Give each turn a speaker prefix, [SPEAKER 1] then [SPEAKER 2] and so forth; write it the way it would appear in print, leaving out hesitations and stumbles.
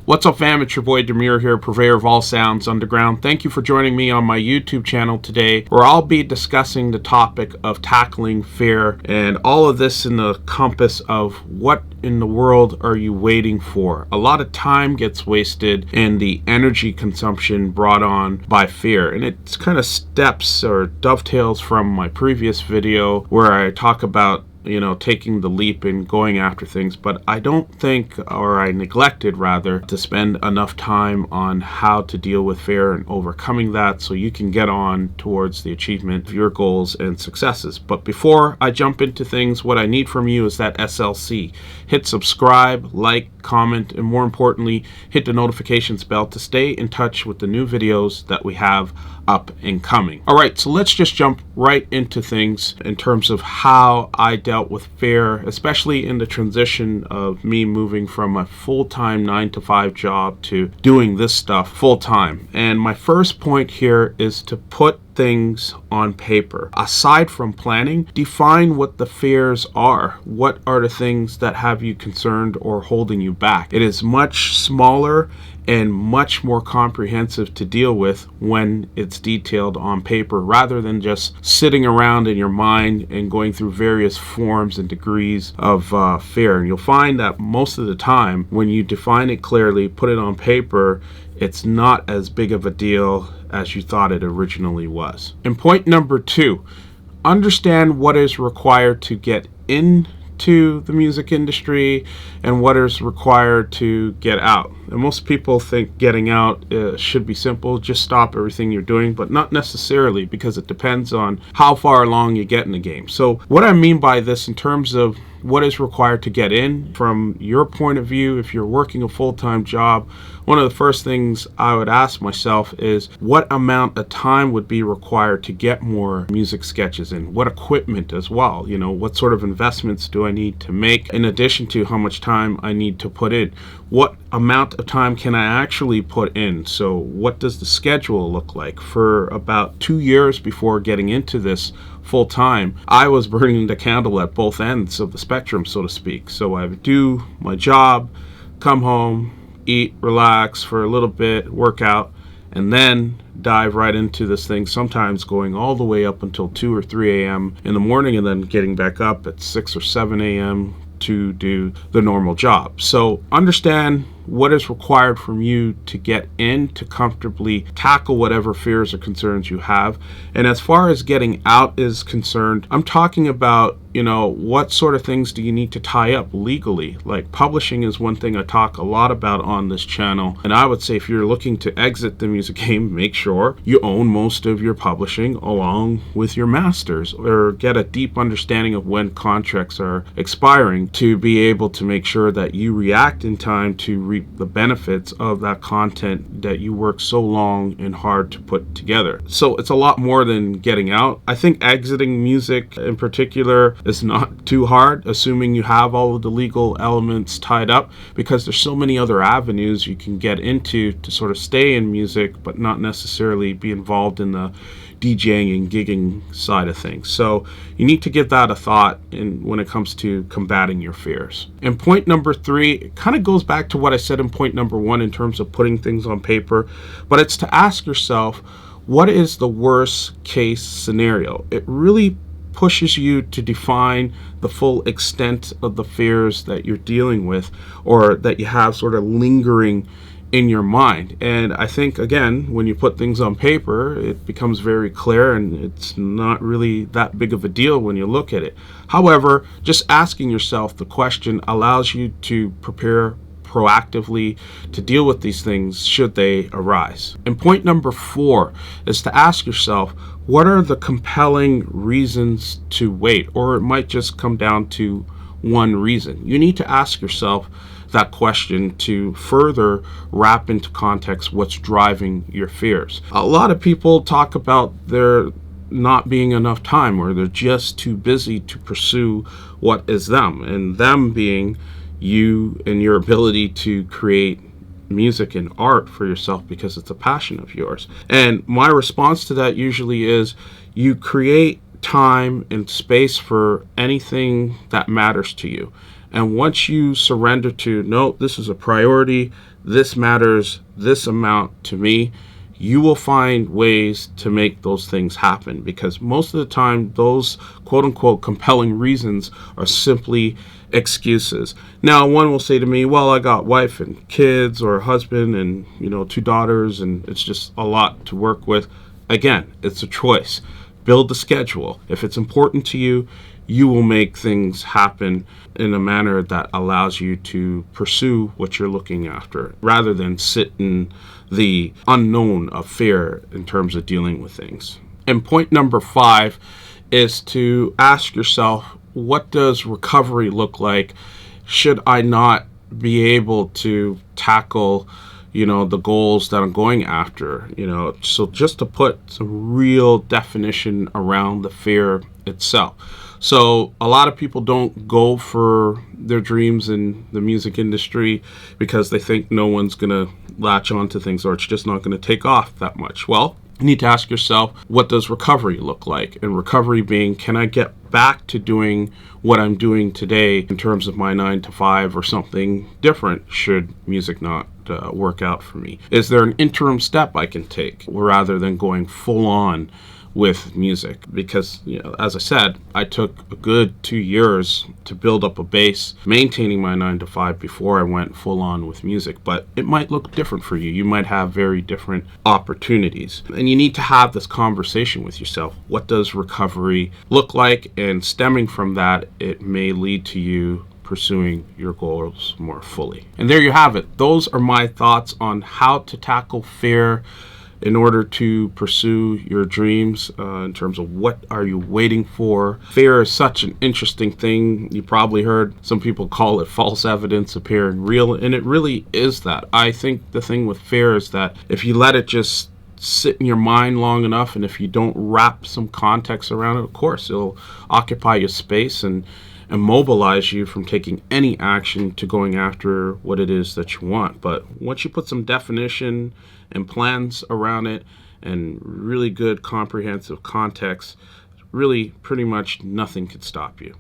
[SPEAKER 1] What's up, fam? It's your boy Demuir here, purveyor of all sounds underground. Thank you for joining me on my YouTube channel today, where I'll be discussing the topic of tackling fear, and all of this in the compass of what in the world are you waiting for. A lot of time gets wasted in the energy consumption brought on by fear, and it's kind of steps or dovetails from my previous video where I talk about taking the leap and going after things. But I don't think, or I neglected rather, to spend enough time on how to deal with fear and overcoming that so you can get on towards the achievement of your goals and successes. But before I jump into things, what I need from you is that SLC. Hit subscribe, like, comment, and more importantly, hit the notifications bell to stay in touch with the new videos that we have up and coming. All right, so let's just jump right into things in terms of how I dealt with fear, especially in the transition of me moving from a full-time 9-to-5 job to doing this stuff full-time. And my first point here is to put things on paper. Aside from planning, define what the fears are. What are the things that have you concerned or holding you back? It is much smaller and much more comprehensive to deal with when it's detailed on paper, rather than just sitting around in your mind and going through various forms and degrees of fear. And you'll find that most of the time when you define it clearly, put it on paper, it's not as big of a deal as you thought it originally was. And point number 2, understand what is required to get into the music industry and what is required to get out. And most people think getting out should be simple, just stop everything you're doing, but not necessarily, because it depends on how far along you get in the game. So what I mean by this in terms of what is required to get in, from your point of view, if you're working a full-time job, one of the first things I would ask myself is what amount of time would be required to get more music sketches in? What equipment as well? What sort of investments do I need to make in addition to how much time I need to put in? What amount of time can I actually put in? So what does the schedule look like? For about 2 years before getting into this full time, I was burning the candle at both ends of the spectrum, so to speak. So I would do my job, come home, eat, relax for a little bit, work out, and then dive right into this thing, sometimes going all the way up until 2 or 3 a.m. in the morning, and then getting back up at 6 or 7 a.m. to do the normal job. So understand what is required from you to get in, to comfortably tackle whatever fears or concerns you have. And as far as getting out is concerned, I'm talking about, what sort of things do you need to tie up legally? Like publishing is one thing I talk a lot about on this channel. And I would say if you're looking to exit the music game, make sure you own most of your publishing along with your masters, or get a deep understanding of when contracts are expiring to be able to make sure that you react in time to reap the benefits of that content that you work so long and hard to put together. So it's a lot more than getting out. I think exiting music in particular is not too hard, assuming you have all of the legal elements tied up, because there's so many other avenues you can get into to sort of stay in music but not necessarily be involved in the DJing and gigging side of things. So you need to give that a thought when it comes to combating your fears. And point number 3, it kind of goes back to what I said in point number 1 in terms of putting things on paper, but it's to ask yourself, what is the worst case scenario? It really pushes you to define the full extent of the fears that you're dealing with, or that you have sort of lingering in your mind. And I think, again, when you put things on paper, it becomes very clear, and it's not really that big of a deal when you look at it. However, just asking yourself the question allows you to prepare proactively to deal with these things should they arise. And point number 4 is to ask yourself, what are the compelling reasons to wait? Or it might just come down to one reason. You need to ask yourself that question to further wrap into context what's driving your fears. A lot of people talk about there not being enough time, or they're just too busy to pursue what is them, and them being you and your ability to create music and art for yourself because it's a passion of yours. And my response to that usually is, you create time and space for anything that matters to you. And once you surrender to, no, this is a priority, this matters, this amount to me, you will find ways to make those things happen, because most of the time those quote unquote compelling reasons are simply excuses. Now, one will say to me, well, I got wife and kids or husband and 2 daughters, and it's just a lot to work with. Again, it's a choice. Build a schedule. If it's important to you, you will make things happen in a manner that allows you to pursue what you're looking after, rather than sit in the unknown of fear in terms of dealing with things. And point number 5 is to ask yourself, what does recovery look like? Should I not be able to tackle the goals that I'm going after? So just to put some real definition around the fear itself. So a lot of people don't go for their dreams in the music industry because they think no one's going to latch onto things, or it's just not going to take off that much. Well, you need to ask yourself, what does recovery look like? And recovery being, can I get back to doing what I'm doing today in terms of my 9 to 5 or something different should music not work out for me? Is there an interim step I can take rather than going full on with music? Because, as I said, I took a good 2 years to build up a base, maintaining my 9 to 5 before I went full on with music. But it might look different for you. You might have very different opportunities. And you need to have this conversation with yourself. What does recovery look like? And stemming from that, it may lead to you pursuing your goals more fully. And there you have it. Those are my thoughts on how to tackle fear in order to pursue your dreams, in terms of what are you waiting for. Fear is such an interesting thing. You probably heard some people call it false evidence appearing real, and it really is that. I think the thing with fear is that if you let it just sit in your mind long enough, and if you don't wrap some context around it, of course, it'll occupy your space and mobilize you from taking any action to going after what it is that you want. But once you put some definition and plans around it and really good comprehensive context, really pretty much nothing could stop you.